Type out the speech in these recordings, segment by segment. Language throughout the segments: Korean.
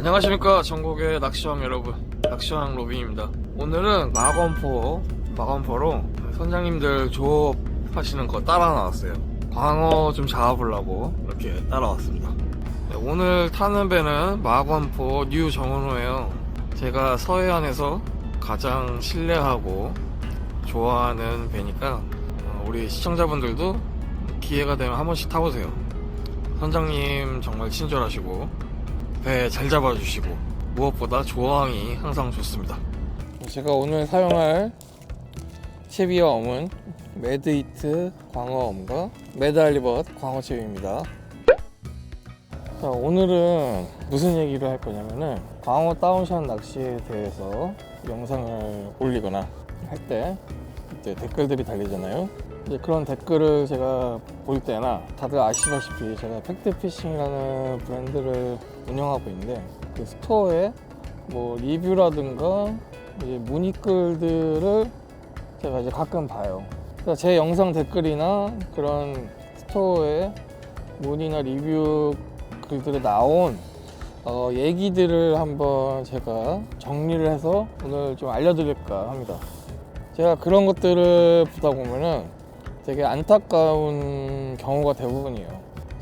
안녕하십니까 전국의 낚시왕 여러분, 낚시왕 로빈입니다. 오늘은 마건포로 선장님들 조업하시는 거 따라 나왔어요. 광어 좀 잡아보려고 이렇게 따라왔습니다. 네, 오늘 타는 배는 마건포 뉴 정은호예요. 제가 서해안에서 가장 신뢰하고 좋아하는 배니까 우리 시청자분들도 기회가 되면 한 번씩 타보세요. 선장님 정말 친절하시고 배 잘 잡아주시고 무엇보다 조항이 항상 좋습니다. 제가 오늘 사용할 채비와 어문 매드히트 광어어문과 매드할리벗 광어채비입니다. 자, 오늘은 무슨 얘기를 할 거냐면은 광어 다운샷 낚시에 대해서 영상을 올리거나 할 때 이제 댓글들이 달리잖아요. 이제 그런 댓글을 제가 볼 때나 다들 아시다시피 제가 팩트피싱이라는 브랜드를 운영하고 있는데 그 스토어에 뭐 리뷰라든가 이제 문의글들을 제가 이제 가끔 봐요. 그래서 제 영상 댓글이나 그런 스토어에 문의나 리뷰 글들에 나온 얘기들을 한번 제가 정리를 해서 오늘 좀 알려드릴까 합니다. 제가 그런 것들을 보다 보면은 되게 안타까운 경우가 대부분이에요.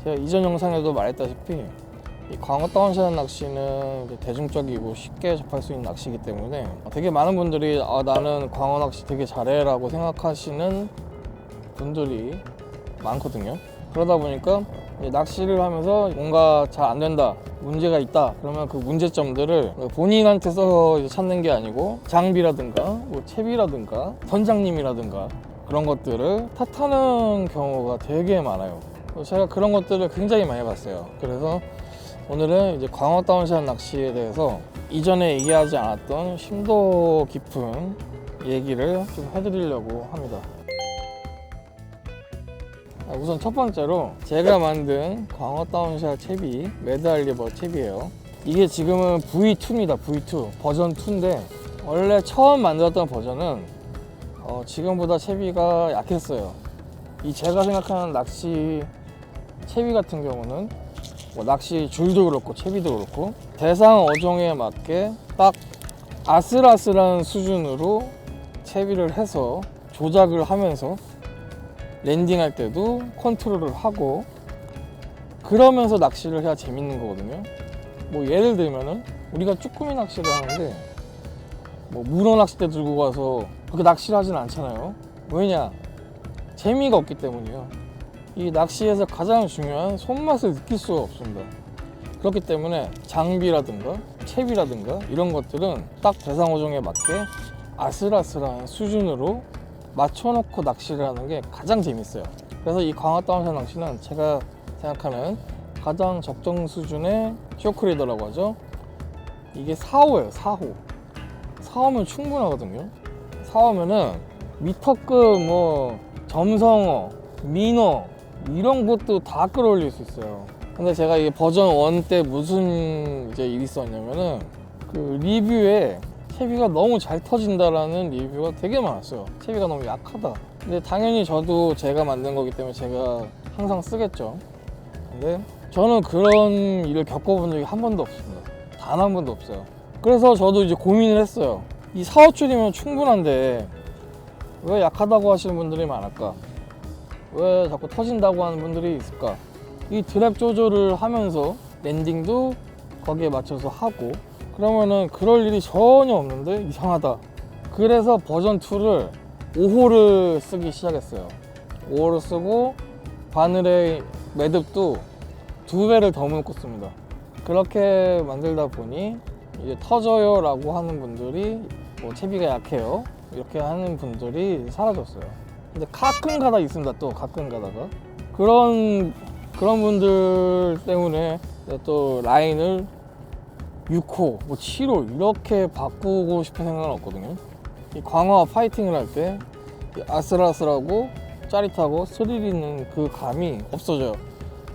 제가 이전 영상에도 말했다시피 이 광어 다운샷 낚시는 이제 대중적이고 쉽게 접할 수 있는 낚시이기 때문에 되게 많은 분들이 나는 광어 낚시 되게 잘해 라고 생각하시는 분들이 많거든요. 그러다 보니까 낚시를 하면서 뭔가 잘 안 된다, 문제가 있다 그러면 그 문제점들을 본인한테서 찾는 게 아니고 장비라든가 뭐 채비라든가 선장님이라든가 그런 것들을 탓하는 경우가 되게 많아요. 제가 그런 것들을 굉장히 많이 봤어요. 그래서 오늘은 이제 광어 다운샷 낚시에 대해서 이전에 얘기하지 않았던 심도 깊은 얘기를 좀 해드리려고 합니다. 우선 첫 번째로 제가 만든 광어 다운샷 채비 매드할리벗 채비예요. 이게 지금은 V2입니다. V2 버전 2인데 원래 처음 만들었던 버전은 지금보다 채비가 약했어요. 이 제가 생각하는 낚시 채비 같은 경우는 뭐 낚시 줄도 그렇고 채비도 그렇고 대상 어종에 맞게 딱 아슬아슬한 수준으로 채비를 해서 조작을 하면서 랜딩할 때도 컨트롤을 하고 그러면서 낚시를 해야 재밌는 거거든요. 뭐 예를 들면은 우리가 쭈꾸미 낚시를 하는데 뭐 문어 낚싯대 들고 가서 그렇게 낚시를 하진 않잖아요. 왜냐? 재미가 없기 때문이에요. 이 낚시에서 가장 중요한 손맛을 느낄 수가 없습니다. 그렇기 때문에 장비라든가 채비라든가 이런 것들은 딱 대상 어종에 맞게 아슬아슬한 수준으로 맞춰놓고 낚시를 하는 게 가장 재밌어요. 그래서 이 광어 다운샷 낚시는 제가 생각하는 가장 적정 수준의 쇼크리더라고 하죠. 이게 4호예요. 4호면 충분하거든요. 4호면은 미터급 뭐 점성어, 민어 이런 것도 다 끌어올릴 수 있어요. 근데 제가 이게 버전 1 때 무슨 이제 일이 있었냐면은 그 리뷰에 채비가 너무 잘 터진다라는 리뷰가 되게 많았어요. 채비가 너무 약하다. 근데 당연히 저도 제가 만든 거기 때문에 제가 항상 쓰겠죠. 근데 저는 그런 일을 겪어본 적이 한 번도 없습니다. 단 한 번도 없어요. 그래서 저도 이제 고민을 했어요. 이 4호줄이면 충분한데 왜 약하다고 하시는 분들이 많을까? 왜 자꾸 터진다고 하는 분들이 있을까? 이 드랩 조절을 하면서 랜딩도 거기에 맞춰서 하고 그러면은 그럴 일이 전혀 없는데 이상하다. 그래서 버전 2를 5호를 쓰기 시작했어요. 5호를 쓰고 바늘의 매듭도 2배를 더 묶었습니다. 그렇게 만들다 보니 이제 터져요 라고 하는 분들이 뭐 채비가 약해요 이렇게 하는 분들이 사라졌어요. 근데 가끔 가다 있습니다. 또 가끔 가다가 그런 분들 때문에 또 라인을 6호, 뭐 7호 이렇게 바꾸고 싶은 생각은 없거든요. 이 광어와 파이팅을 할 때 아슬아슬하고 짜릿하고 스릴 있는 그 감이 없어져요.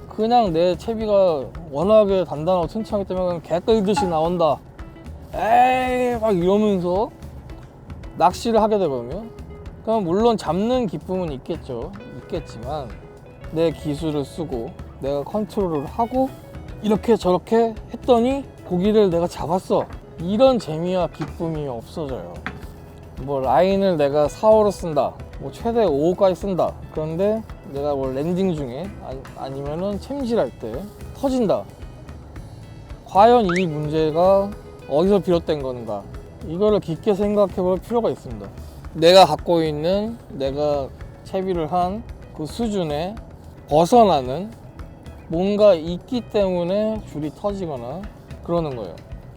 그냥 내 채비가 워낙에 단단하고 튼튼하기 때문에 개 끌듯이 나온다 에이 막 이러면서 낚시를 하게 되거든요. 그럼 물론 잡는 기쁨은 있겠지만 내 기술을 쓰고 내가 컨트롤을 하고 이렇게 저렇게 했더니 고기를 내가 잡았어, 이런 재미와 기쁨이 없어져요. 뭐 라인을 내가 4호로 쓴다, 뭐 최대 5호까지 쓴다. 그런데 내가 뭐 랜딩 중에 아니면은 챔질할 때 터진다. 과연 이 문제가 어디서 비롯된 건가? 이거를 깊게 생각해 볼 필요가 있습니다. 내가 갖고 있는, 내가 채비를 한 그 수준에 벗어나는 뭔가 있기 때문에 줄이 터지거나 그러는 거예요.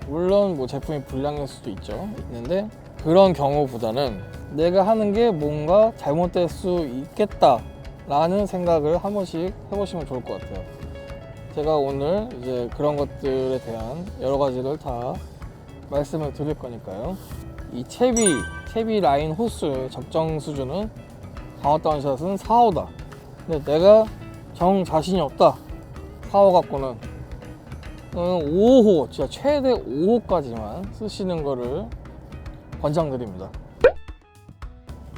물론 뭐 제품이 불량일 수도 있는데 그런 경우보다는 내가 하는 게 뭔가 잘못될 수 있겠다 라는 생각을 한 번씩 해보시면 좋을 것 같아요. 제가 오늘 이제 그런 것들에 대한 여러 가지를 다 말씀을 드릴 거니까요. 이 채비 라인 호수의 적정 수준은 광어 다운샷은 4호다. 근데 내가 정 자신이 없다, 4호 갖고는 5호, 진짜 최대 5호까지만 쓰시는 거를 권장드립니다.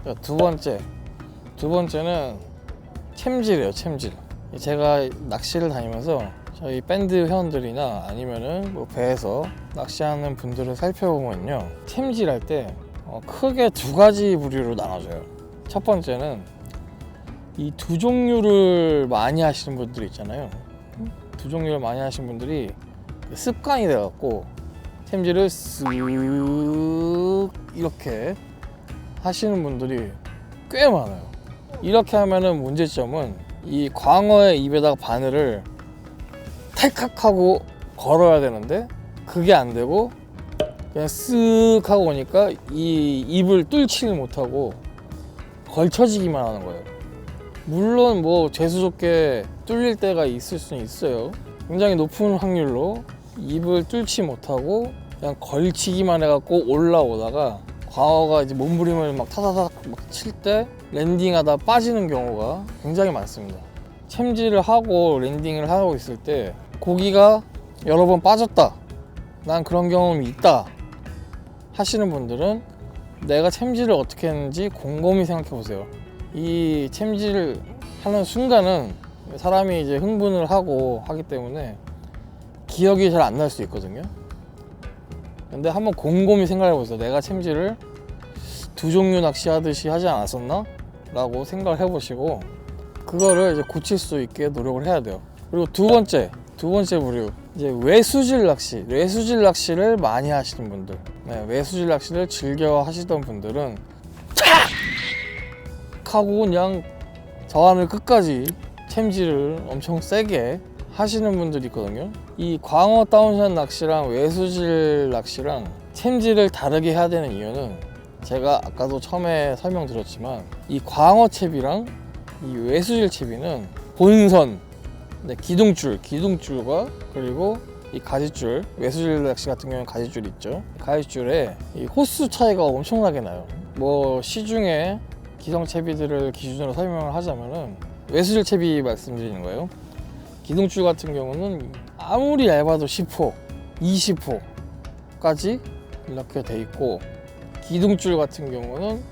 자, 두 번째는 챔질이에요. 챔질. 제가 낚시를 다니면서 저희 밴드 회원들이나 아니면은 뭐 배에서 낚시하는 분들을 살펴보면요, 챔질할 때 크게 두 가지 부류로 나눠져요. 첫 번째는 이 두 종류를 많이 하시는 분들이 있잖아요. 두 종류를 많이 하시는 분들이 습관이 돼갖고 챔질을 쓱 이렇게 하시는 분들이 꽤 많아요. 이렇게 하면은 문제점은 이 광어의 입에다가 바늘을 탈칵하고 걸어야 되는데 그게 안 되고 그냥 쓱 하고 오니까 이 입을 뚫지를 못하고 걸쳐지기만 하는 거예요. 물론 뭐 재수 좋게 뚫릴 때가 있을 수는 있어요. 굉장히 높은 확률로 입을 뚫지 못하고 그냥 걸치기만 해갖고 올라오다가 광어가 이제 몸부림을 막 타다닥 막 칠 때 랜딩하다 빠지는 경우가 굉장히 많습니다. 챔질을 하고 랜딩을 하고 있을 때 고기가 여러 번 빠졌다, 난 그런 경험이 있다 하시는 분들은 내가 챔질을 어떻게 했는지 곰곰이 생각해 보세요. 이 챔질을 하는 순간은 사람이 이제 흥분을 하고 하기 때문에 기억이 잘 안 날 수 있거든요. 근데 한번 곰곰이 생각해 보세요. 내가 챔질을 두 종류 낚시 하듯이 하지 않았었나? 라고 생각을 해보시고 그거를 이제 고칠 수 있게 노력을 해야 돼요. 그리고 두 번째 부류, 이제 외수질 낚시를 많이 하시는 분들, 외수질 낚시를 즐겨 하시던 분들은 탁 하고 그냥 저 하늘 끝까지 챔질을 엄청 세게 하시는 분들이 있거든요. 이 광어 다운샷 낚시랑 외수질 낚시랑 챔질을 다르게 해야 되는 이유는 제가 아까도 처음에 설명드렸지만 이 광어 채비랑 이 외수질 채비는 본선, 기둥줄과 그리고 이 가지줄, 외수질 낚시 같은 경우는 가지줄 있죠. 가지줄에 이 호수 차이가 엄청나게 나요. 뭐 시중에 기성 채비들을 기준으로 설명을 하자면은 외수질 채비 말씀드리는 거예요. 기둥줄 같은 경우는 아무리 얇아도 10호, 20호까지 이렇게 돼 있고 기둥줄 같은 경우는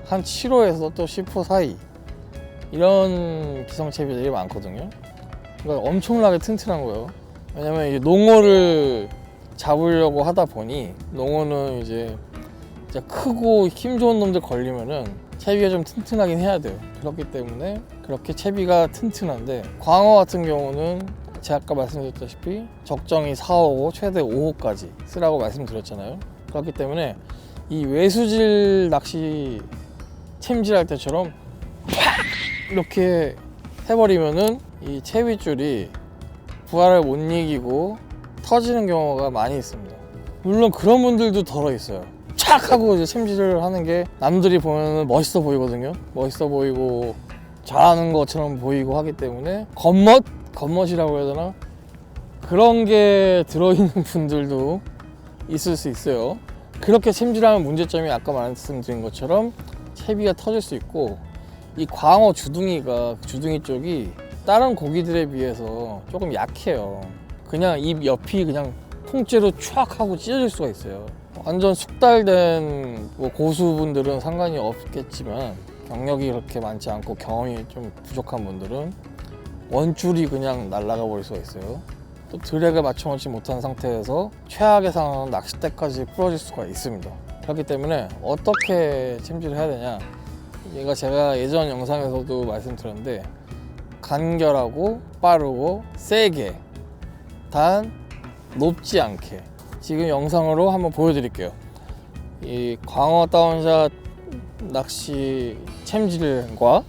한 7호에서 또 10호 사이 이런 기성 채비들이 많거든요. 그러니까 엄청나게 튼튼한 거예요. 왜냐면 이제 농어를 잡으려고 하다 보니 농어는 이제 진짜 크고 힘 좋은 놈들 걸리면은 채비가 좀 튼튼하긴 해야 돼요. 그렇기 때문에 그렇게 채비가 튼튼한데 광어 같은 경우는 제가 아까 말씀드렸다시피 적정이 4호, 최대 5호까지 쓰라고 말씀드렸잖아요. 그렇기 때문에 이 외수질 낚시 챔질할 때처럼 팍 이렇게 해버리면은 이 채비줄이 부하를 못 이기고 터지는 경우가 많이 있습니다. 물론 그런 분들도 덜어 있어요. 착 하고 이제 챔질을 하는 게 남들이 보면 멋있어 보이거든요. 멋있어 보이고 잘하는 것처럼 보이고 하기 때문에 겉멋이라고 해야 되나? 그런 게 들어있는 분들도 있을 수 있어요. 그렇게 챔질하면 문제점이 아까 말씀드린 것처럼 채비가 터질 수 있고 이 광어 주둥이 쪽이 다른 고기들에 비해서 조금 약해요. 그냥 입 옆이 그냥 통째로 촥 하고 찢어질 수가 있어요. 완전 숙달된 뭐 고수분들은 상관이 없겠지만 경력이 그렇게 많지 않고 경험이 좀 부족한 분들은 원줄이 그냥 날아가 버릴 수가 있어요. 또 드랙을 맞춰놓지 못한 상태에서 최악의 상황은 낚싯대까지 부러질 수가 있습니다. 그렇기 때문에 어떻게 챔질을 해야 되냐, 얘가 제가 예전 영상에서도 말씀드렸는데 간결하고 빠르고 세게, 단 높지 않게, 지금 영상으로 한번 보여드릴게요. 이 광어 다운샷 낚시 챔질과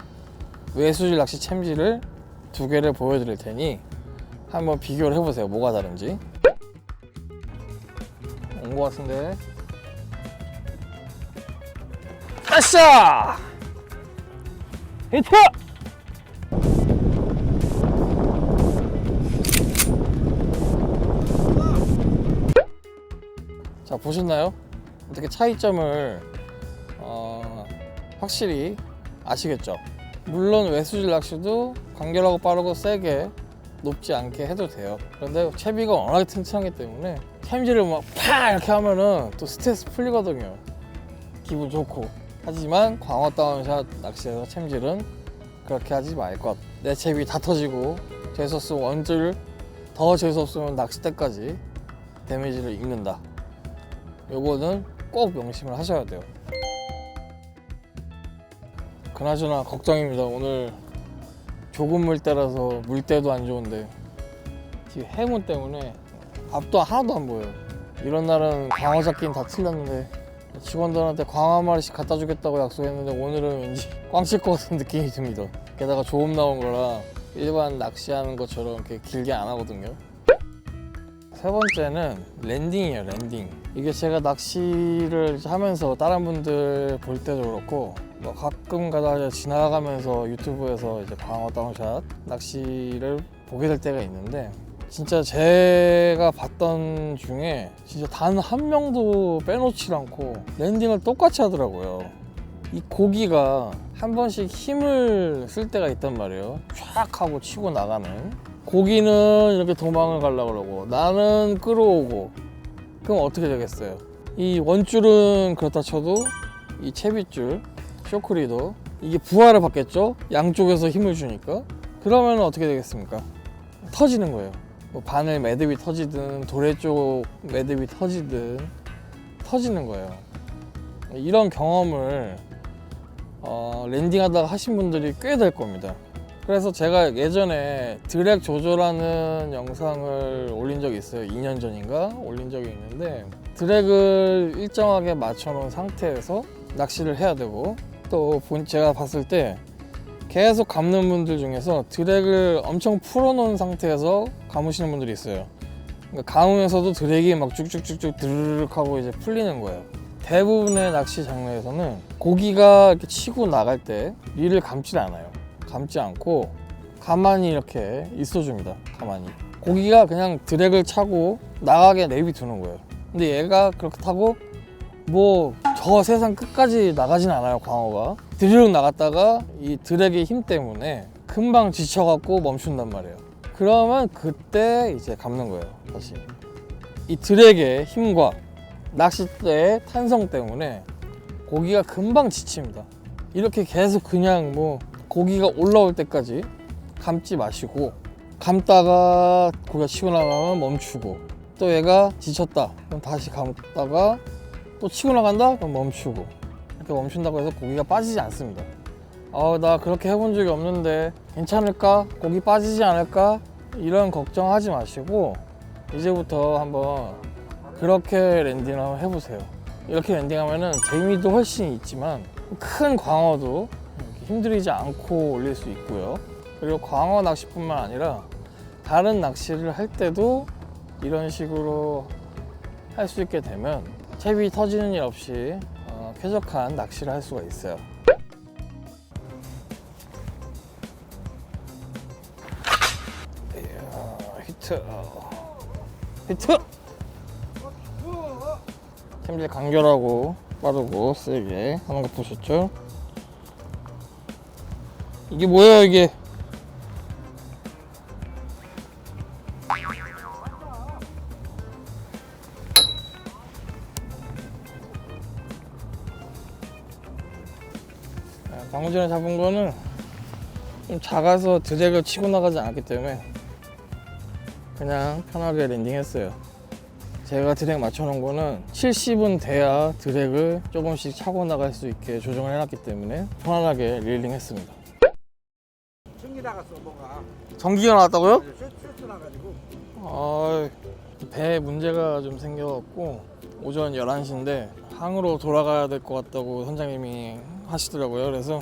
외수질 낚시 챔질을 두 개를 보여드릴 테니 한번 비교를 해보세요. 뭐가 다른지. 온 것 같은데. 아싸! 히트! 자, 보셨나요? 어떻게 차이점을 확실히 아시겠죠? 물론 외수질 낚시도 간결하고 빠르고 세게 높지 않게 해도 돼요. 그런데 채비가 워낙에 튼튼하기 때문에 챔질을 막 팍 이렇게 하면은 또 스트레스 풀리거든요. 기분 좋고. 하지만 광어 다운샷 낚시에서 챔질은 그렇게 하지 말 것. 내 채비 다 터지고 재수없으면 원줄, 더 재수없으면 낚싯대까지 데미지를 입는다. 요거는 꼭 명심을 하셔야 돼요. 그나저나 걱정입니다. 오늘 좁은 물때라서 물때도 안 좋은데 지금 해문 때문에 앞도 하나도 안 보여요. 이런 날은 광어 잡기는 다 틀렸는데 직원들한테 광어 한 마리씩 갖다 주겠다고 약속했는데 오늘은 왠지 꽝칠 것 같은 느낌이 듭니다. 게다가 조업 나온 거라 일반 낚시하는 것처럼 이렇게 길게 안 하거든요. 세 번째는 랜딩이에요. 랜딩. 이게 제가 낚시를 하면서 다른 분들 볼 때도 그렇고 뭐 가끔 가다 지나가면서 유튜브에서 이제 광어 다운샷 낚시를 보게 될 때가 있는데, 진짜 제가 봤던 중에 진짜 단 한 명도 빼놓지 않고 랜딩을 똑같이 하더라고요. 이 고기가 한 번씩 힘을 쓸 때가 있단 말이에요. 촥 하고 치고 나가는. 고기는 이렇게 도망을 가려고 그러고 나는 끌어오고. 그럼 어떻게 되겠어요? 이 원줄은 그렇다 쳐도 이 채빗줄, 쇼크리더, 이게 부하를 받겠죠? 양쪽에서 힘을 주니까. 그러면 어떻게 되겠습니까? 터지는 거예요. 뭐 바늘 매듭이 터지든 도래 쪽 매듭이 터지든 터지는 거예요. 이런 경험을 랜딩하다가 하신 분들이 꽤 될 겁니다. 그래서 제가 예전에 드랙 조절하는 영상을 올린 적이 있어요. 2년 전인가 올린 적이 있는데, 드랙을 일정하게 맞춰 놓은 상태에서 낚시를 해야 되고, 또 제가 봤을 때 계속 감는 분들 중에서 드랙을 엄청 풀어 놓은 상태에서 감으시는 분들이 있어요. 그러니까 감으면서도 드랙이 막 쭉쭉쭉쭉 드르륵 하고 이제 풀리는 거예요. 대부분의 낚시 장르에서는 고기가 이렇게 치고 나갈 때 리를 감지 않아요. 감지 않고 가만히 이렇게 있어줍니다. 가만히. 고기가 그냥 드랙을 차고 나가게 내비두는 거예요. 근데 얘가 그렇게 타고 뭐 저 세상 끝까지 나가진 않아요. 광어가 드르륵 나갔다가 이 드랙의 힘 때문에 금방 지쳐갖고 멈춘단 말이에요. 그러면 그때 이제 감는 거예요. 다시 이 드랙의 힘과 낚싯대의 탄성 때문에 고기가 금방 지칩니다. 이렇게 계속 그냥 뭐 고기가 올라올 때까지 감지 마시고, 감다가 고기가 치고 나가면 멈추고, 또 얘가 지쳤다 그럼 다시 감다가 또 치고 나간다 그럼 멈추고, 이렇게 멈춘다고 해서 고기가 빠지지 않습니다. 나 그렇게 해본 적이 없는데 괜찮을까? 고기 빠지지 않을까? 이런 걱정하지 마시고 이제부터 한번 그렇게 랜딩을 한번 해보세요. 이렇게 랜딩하면은 재미도 훨씬 있지만 큰 광어도 힘들이지 않고 올릴 수 있고요. 그리고 광어 낚시뿐만 아니라 다른 낚시를 할 때도 이런 식으로 할 수 있게 되면 채비 터지는 일 없이 쾌적한 낚시를 할 수가 있어요. 히트! 히트! 챔질 간결하고 빠르고 세게 하는 거 보셨죠? 이게 뭐예요 이게? 방금 전에 잡은 거는 좀 작아서 드랙을 치고 나가지 않았기 때문에 그냥 편하게 랜딩했어요. 제가 드랙 맞춰놓은 거는 70은 돼야 드랙을 조금씩 차고 나갈 수 있게 조정을 해놨기 때문에 편안하게 릴링 했습니다. 전기 나갔어 뭐가. 전기가 나왔다고요? 쇼트 나가지고. 배 문제가 좀 생겨갖고 오전 11시인데 항으로 돌아가야 될 것 같다고 선장님이 하시더라고요. 그래서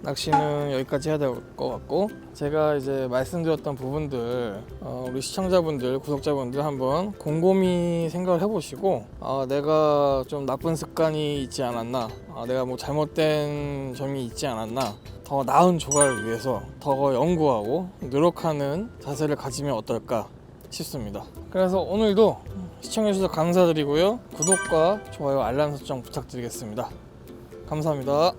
낚시는 여기까지 해야 될 것 같고, 제가 이제 말씀드렸던 부분들 우리 시청자분들, 구독자분들 한번 곰곰이 생각을 해보시고, 내가 좀 나쁜 습관이 있지 않았나, 내가 뭐 잘못된 점이 있지 않았나, 더 나은 조과를 위해서 더 연구하고 노력하는 자세를 가지면 어떨까 싶습니다. 그래서 오늘도 시청해주셔서 감사드리고요. 구독과 좋아요, 알람 설정 부탁드리겠습니다. 감사합니다.